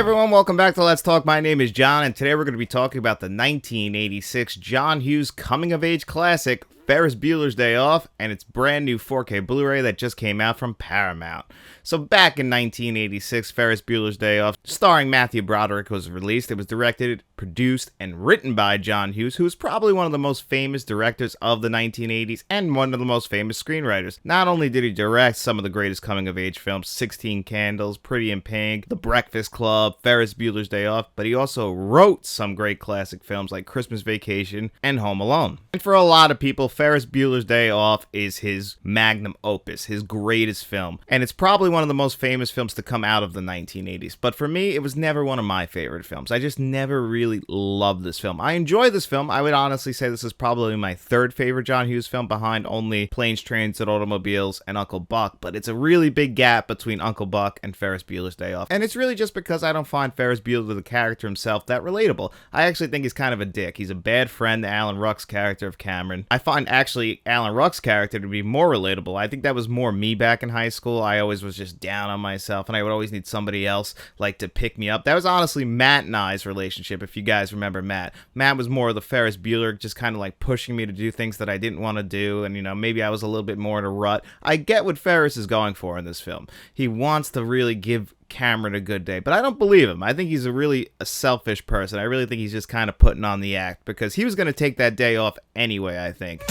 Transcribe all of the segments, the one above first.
everyone, welcome back to Let's Talk. My name is John, and today we're going to be talking about the 1986 John Hughes coming-of-age classic, Ferris Bueller's Day Off, and its brand new 4K Blu-ray that just came out from Paramount. So back in 1986, Ferris Bueller's Day Off, starring Matthew Broderick, was released. It was directed, produced, and written by John Hughes, who is probably one of the most famous directors of the 1980s and one of the most famous screenwriters. Not only did he direct some of the greatest coming-of-age films, 16 Candles, Pretty in Pink, The Breakfast Club, Ferris Bueller's Day Off, but he also wrote some great classic films like Christmas Vacation and Home Alone. And for a lot of people, Ferris Bueller's Day Off is his magnum opus, his greatest film, and it's probably one of the most famous films to come out of the 1980s. But for me, it was never one of my favorite films. I just never really loved this film. I enjoy this film. I would honestly say this is probably my third favorite John Hughes film, behind only Planes, Trains, and Automobiles and Uncle Buck, but it's a really big gap between Uncle Buck and Ferris Bueller's Day Off. And it's really just because I don't find Ferris Bueller, the character himself, that relatable. I actually think he's kind of a dick. He's a bad friend to Alan Ruck's character of Cameron. I find actually Alan Ruck's character to be more relatable. I think that was more me back in high school. I always was just down on myself, and I would always need somebody else like to pick me up. That was honestly Matt and I's relationship, if you guys remember Matt. Matt was more of the Ferris Bueller, just kind of like pushing me to do things that I didn't want to do, and maybe I was a little bit more in a rut. I get what Ferris is going for in this film. He wants to really give Cameron a good day, but I don't believe him. I think he's a selfish person. I really think he's just kind of putting on the act, because he was going to take that day off anyway, I think.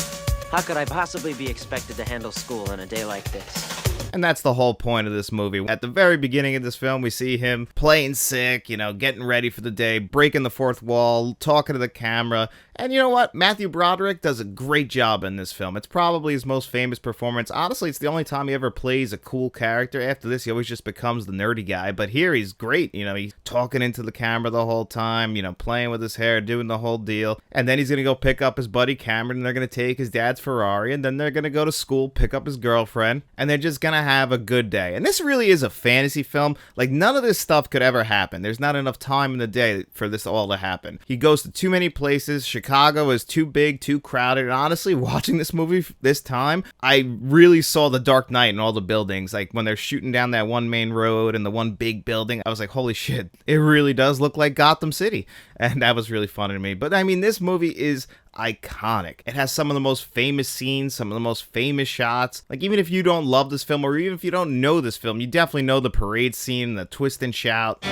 How could I possibly be expected to handle school on a day like this? And that's the whole point of this movie. At the very beginning of this film, we see him playing sick, getting ready for the day, breaking the fourth wall, talking to the camera. And you know what? Matthew Broderick does a great job in this film. It's probably his most famous performance. Honestly, it's the only time he ever plays a cool character. After this, he always just becomes the nerdy guy. But here, he's great. He's talking into the camera the whole time, playing with his hair, doing the whole deal. And then he's going to go pick up his buddy Cameron, and they're going to take his dad's Ferrari, and then they're going to go to school, pick up his girlfriend, and they're just going to have a good day. And this really is a fantasy film. Like, none of this stuff could ever happen. There's not enough time in the day for this all to happen. He goes to too many places. Chicago is too big, too crowded. And honestly, watching this movie this time, I really saw the Dark Knight and all the buildings. Like, when they're shooting down that one main road and the one big building, I was like, holy shit, it really does look like Gotham City. And that was really funny to me. But I mean, this movie is iconic. It has some of the most famous scenes, some of the most famous shots. Like, even if you don't love this film, or even if you don't know this film, you definitely know the parade scene, the twist and shout.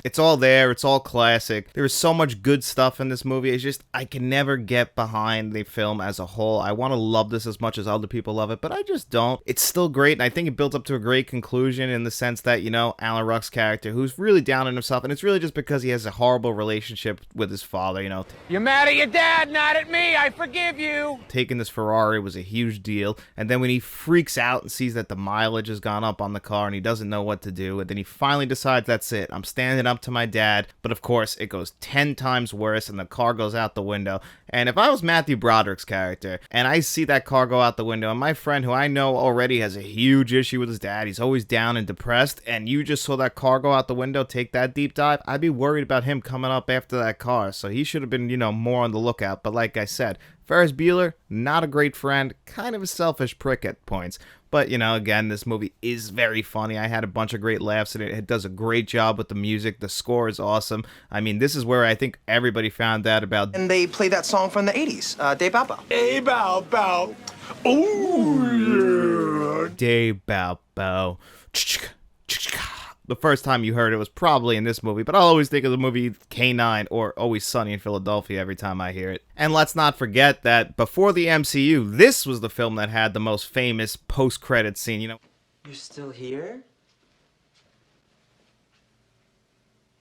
It's all there. It's all classic. There is so much good stuff in this movie. It's just, I can never get behind the film as a whole. I want to love this as much as other people love it, but I just don't. It's still great, and I think it builds up to a great conclusion in the sense that, Alan Ruck's character, who's really down on himself, and it's really just because he has a horrible relationship with his father, You're mad at your dad, not at me. I forgive you. Taking this Ferrari was a huge deal, and then when he freaks out and sees that the mileage has gone up on the car and he doesn't know what to do, and then he finally decides, that's it, I'm standing up to my dad. But of course, it goes 10 times worse, and the car goes out the window. And if I was Matthew Broderick's character, and I see that car go out the window, and my friend, who I know already has a huge issue with his dad, he's always down and depressed, and you just saw that car go out the window, take that deep dive, I'd be worried about him coming up after that car. So he should have been, more on the lookout. But like I said, Ferris Bueller, not a great friend, kind of a selfish prick at points. But, again, this movie is very funny. I had a bunch of great laughs in it. It does a great job with the music. The score is awesome. I mean, this is where I think everybody found out about. And they play that song from the 80's, Day Bow Bow. Hey, bow, bow. Oh, yeah. Day Bow Bow. The first time you heard it was probably in this movie, but I'll always think of the movie K9 or Always Sunny in Philadelphia every time I hear it. And let's not forget that before the MCU, this was the film that had the most famous post-credit scene, You're still here?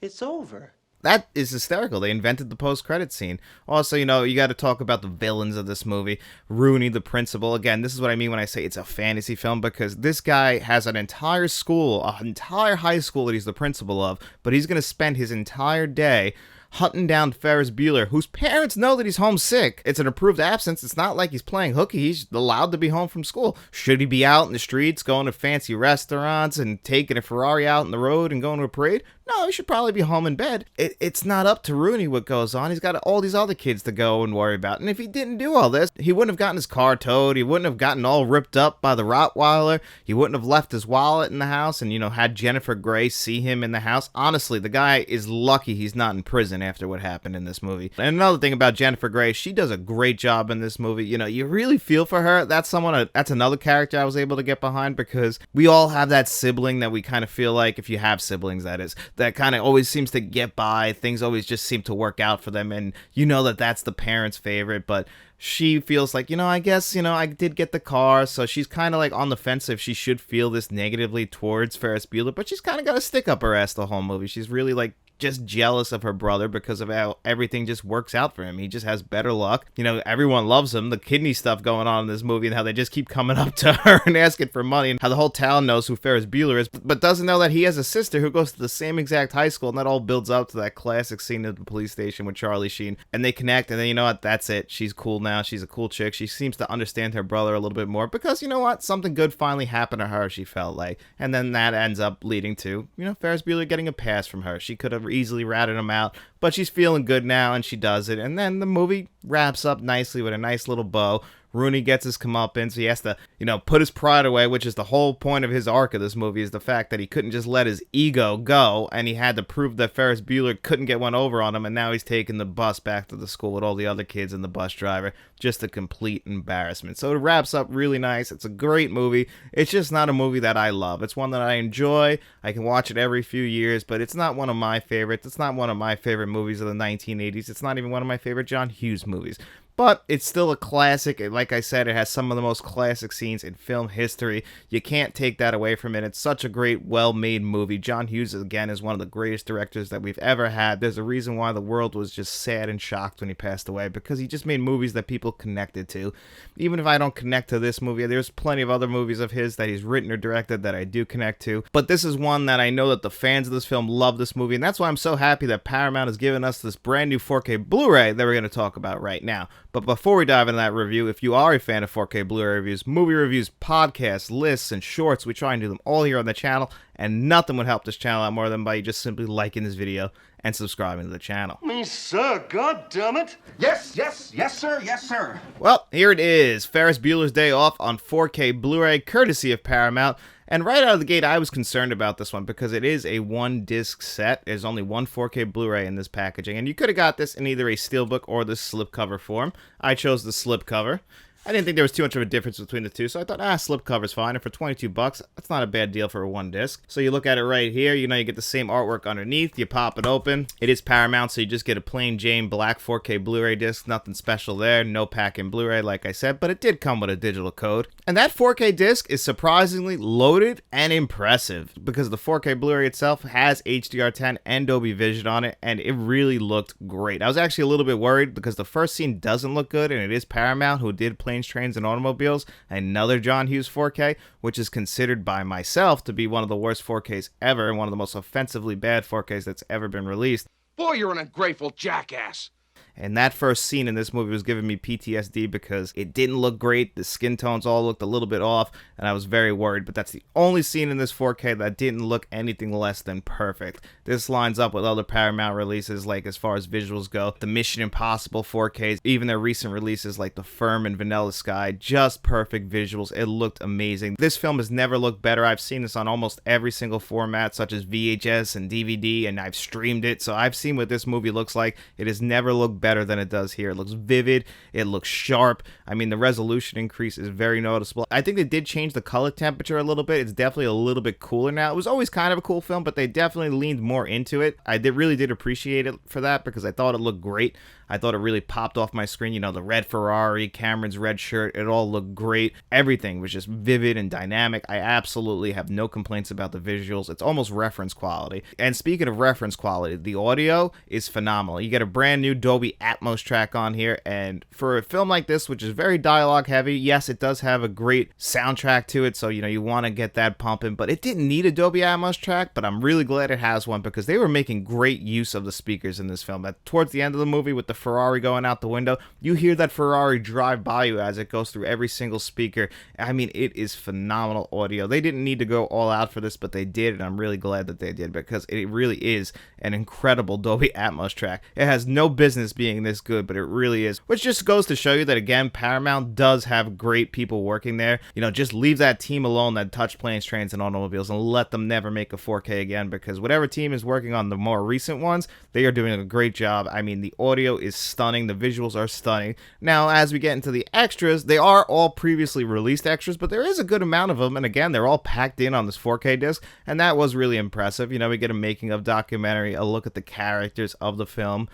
It's over. That is hysterical. They invented the post-credit scene. Also, you got to talk about the villains of this movie. Rooney, the principal. Again, this is what I mean when I say it's a fantasy film, because this guy has an entire school, an entire high school that he's the principal of, but he's going to spend his entire day hunting down Ferris Bueller, whose parents know that he's homesick. It's an approved absence. It's not like he's playing hooky. He's allowed to be home from school. Should he be out in the streets, going to fancy restaurants and taking a Ferrari out in the road and going to a parade? No, he should probably be home in bed. It's not up to Rooney what goes on. He's got all these other kids to go and worry about. And if he didn't do all this, he wouldn't have gotten his car towed. He wouldn't have gotten all ripped up by the Rottweiler. He wouldn't have left his wallet in the house and, had Jennifer Grey see him in the house. Honestly, the guy is lucky he's not in prison after what happened in this movie. And another thing about Jennifer Grey, she does a great job in this movie. You really feel for her. That's another character I was able to get behind, because we all have that sibling that we kind of feel like, if you have siblings, that is, that kind of always seems to get by. Things always just seem to work out for them, and that's the parent's favorite. But she feels like, I guess, I did get the car, so she's kind of like on the fence if she should feel this negatively towards Ferris Bueller, but she's kind of got a stick up her ass the whole movie. She's really like just jealous of her brother because of how everything just works out for him. He just has better luck. Everyone loves him. The kidney stuff going on in this movie, and how they just keep coming up to her and asking for money, and how the whole town knows who Ferris Bueller is, but doesn't know that he has a sister who goes to the same exact high school. And that all builds up to that classic scene at the police station with Charlie Sheen, and they connect, and then you know what, that's it. She's cool now. She's a cool chick. She seems to understand her brother a little bit more, because something good finally happened to her, she felt like. And then that ends up leading to, Ferris Bueller getting a pass from her. She could have easily ratted him out, but she's feeling good now, and she does it. And then the movie wraps up nicely with a nice little bow. Rooney gets his comeuppance. He has to, put his pride away, which is the whole point of his arc of this movie, is the fact that he couldn't just let his ego go, and he had to prove that Ferris Bueller couldn't get one over on him, and now he's taking the bus back to the school with all the other kids and the bus driver. Just a complete embarrassment. So it wraps up really nice. It's a great movie. It's just not a movie that I love. It's one that I enjoy. I can watch it every few years, but it's not one of my favorites. It's not one of my favorite movies of the 1980s. It's not even one of my favorite John Hughes movies. But it's still a classic. Like I said, it has some of the most classic scenes in film history. You can't take that away from it. It's such a great, well-made movie. John Hughes, again, is one of the greatest directors that we've ever had. There's a reason why the world was just sad and shocked when he passed away, because he just made movies that people connected to. Even if I don't connect to this movie, there's plenty of other movies of his that he's written or directed that I do connect to. But this is one that I know that the fans of this film love this movie, and that's why I'm so happy that Paramount has given us this brand new 4K Blu-ray that we're going to talk about right now. But before we dive into that review, if you are a fan of 4K Blu-ray reviews, movie reviews, podcasts, lists, and shorts, we try and do them all here on the channel, and nothing would help this channel out more than by just simply liking this video and subscribing to the channel. Me, sir, God damn it! Yes, sir, yes, sir. Well, here it is, Ferris Bueller's Day Off on 4K Blu-ray, courtesy of Paramount. And right out of the gate, I was concerned about this one because it is a one-disc set. There's only one 4K Blu-ray in this packaging, and you could have got this in either a steelbook or the slipcover form. I chose the slipcover. I didn't think there was too much of a difference between the two, so I thought, slipcover's fine. And for $22, that's not a bad deal for a one disc. So you look at it right here, you get the same artwork underneath. You pop it open. It is Paramount, so you just get a plain Jane black 4K Blu-ray disc. Nothing special there. No pack-in Blu-ray, like I said, but it did come with a digital code. And that 4K disc is surprisingly loaded and impressive, because the 4K Blu-ray itself has HDR10 and Dolby Vision on it, and it really looked great. I was actually a little bit worried because the first scene doesn't look good, and it is Paramount who did Planes, Trains, and Automobiles, another John Hughes 4K, which is considered by myself to be one of the worst 4Ks ever, and one of the most offensively bad 4Ks that's ever been released. Boy, you're an ungrateful jackass. And that first scene in this movie was giving me PTSD because it didn't look great. The skin tones all looked a little bit off, and I was very worried. But that's the only scene in this 4K that didn't look anything less than perfect. This lines up with other Paramount releases, like as far as visuals go. The Mission Impossible 4Ks, even their recent releases like The Firm and Vanilla Sky, just perfect visuals. It looked amazing. This film has never looked better. I've seen this on almost every single format, such as VHS and DVD, and I've streamed it. So I've seen what this movie looks like. It has never looked better than it does here. It looks vivid. It looks sharp. I mean, the resolution increase is very noticeable. I think they did change the color temperature a little bit. It's definitely a little bit cooler now. It was always kind of a cool film, but they definitely leaned more into it. I really did appreciate it for that because I thought it looked great. I thought it really popped off my screen. The red Ferrari, Cameron's red shirt, it all looked great. Everything was just vivid and dynamic. I absolutely have no complaints about the visuals. It's almost reference quality. And speaking of reference quality, the audio is phenomenal. You get a brand new Dolby Atmos track on here, and for a film like this, which is very dialogue heavy, yes, it does have a great soundtrack to it, so you want to get that pumping, but it didn't need a Dolby Atmos track, but I'm really glad it has one because they were making great use of the speakers in this film. Towards the end of the movie with the the Ferrari going out the window. You hear that Ferrari drive by you as it goes through every single speaker. I mean, it is phenomenal audio. They didn't need to go all out for this, but they did, and I'm really glad that they did, because it really is an incredible Dolby Atmos track. It has no business being this good, but it really is, which just goes to show you that, again, Paramount does have great people working there. You know, just leave that team alone that touched planes, trains, and automobiles, and let them never make a 4K again, because whatever team is working on the more recent ones, they are doing a great job. I mean, the audio is stunning, the visuals are stunning. Now, as we get into the extras, they are all previously released extras, but there is a good amount of them, and again, they're all packed in on this 4K disc, and that was really impressive. You know, we get a making of documentary, a look at the characters of the film.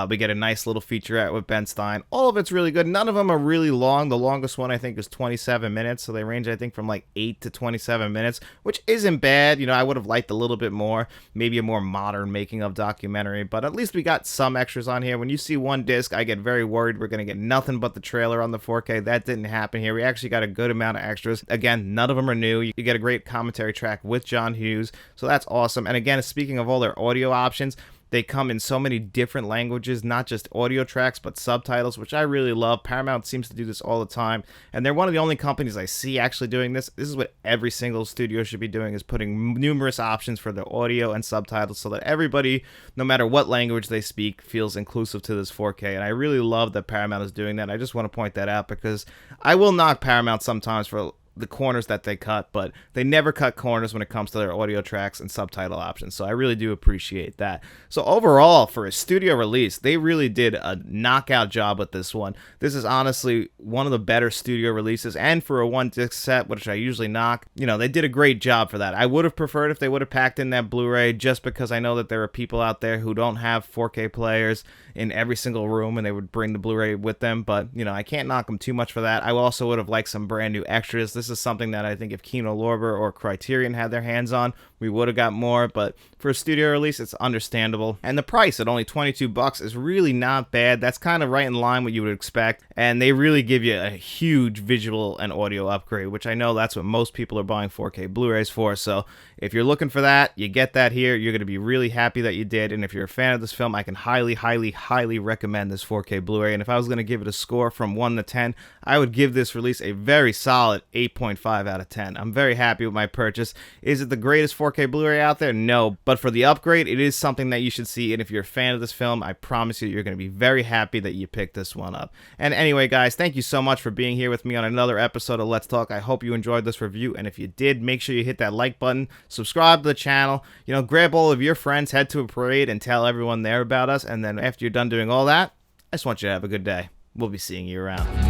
We get a nice little featurette with Ben Stein. All of it's really good. None of them are really long. The longest one, I think, is 27 minutes. So they range, I think, from like 8 to 27 minutes, which isn't bad. You know, I would have liked a little bit more, maybe a more modern making of documentary, but at least we got some extras on here. When you see one disc, I get very worried we're going to get nothing but the trailer on the 4K. That didn't happen here. We actually got a good amount of extras. Again, none of them are new. You get a great commentary track with John Hughes. So that's awesome. And again, speaking of all their audio options, they come in so many different languages, not just audio tracks, but subtitles, which I really love. Paramount seems to do this all the time, and they're one of the only companies I see actually doing this. This is what every single studio should be doing, is putting numerous options for the audio and subtitles so that everybody, no matter what language they speak, feels inclusive to this 4K, and I really love that Paramount is doing that. I just want to point that out because I will knock Paramount sometimes for the corners that they cut, but they never cut corners when it comes to their audio tracks and subtitle options, so I really do appreciate that. So overall, for a studio release, they really did a knockout job with this one. This is honestly one of the better studio releases, and for a one disc set, which I usually knock, you know, they did a great job for that. I would have preferred if they would have packed in that Blu-ray, just because I know that there are people out there who don't have 4K players in every single room, and they would bring the Blu-ray with them, but, you know, I can't knock them too much for that. I also would have liked some brand new extras. This is something that I think if Kino Lorber or Criterion had their hands on, we would have got more, but for a studio release, it's understandable. And the price at only $22 is really not bad. That's kind of right in line what you would expect, and they really give you a huge visual and audio upgrade, which I know that's what most people are buying 4K Blu-rays for. So if you're looking for that, you get that here. You're going to be really happy that you did, and if you're a fan of this film, I can highly, highly, highly recommend this 4K Blu-ray. And if I was going to give it a score from 1 to 10, I would give this release a very solid 8.5 out of 10. I'm very happy with my purchase. Is it the greatest 4K Blu-ray out there? No, but for the upgrade, it is something that you should see, and if you're a fan of this film, I promise you, you're going to be very happy that you picked this one up. And anyway, guys, thank you so much for being here with me on another episode of Let's Talk. I hope you enjoyed this review, and if you did, make sure you hit that like button, subscribe to the channel, you know, grab all of your friends, head to a parade, and tell everyone there about us, and then after you're done doing all that, I just want you to have a good day. We'll be seeing you around.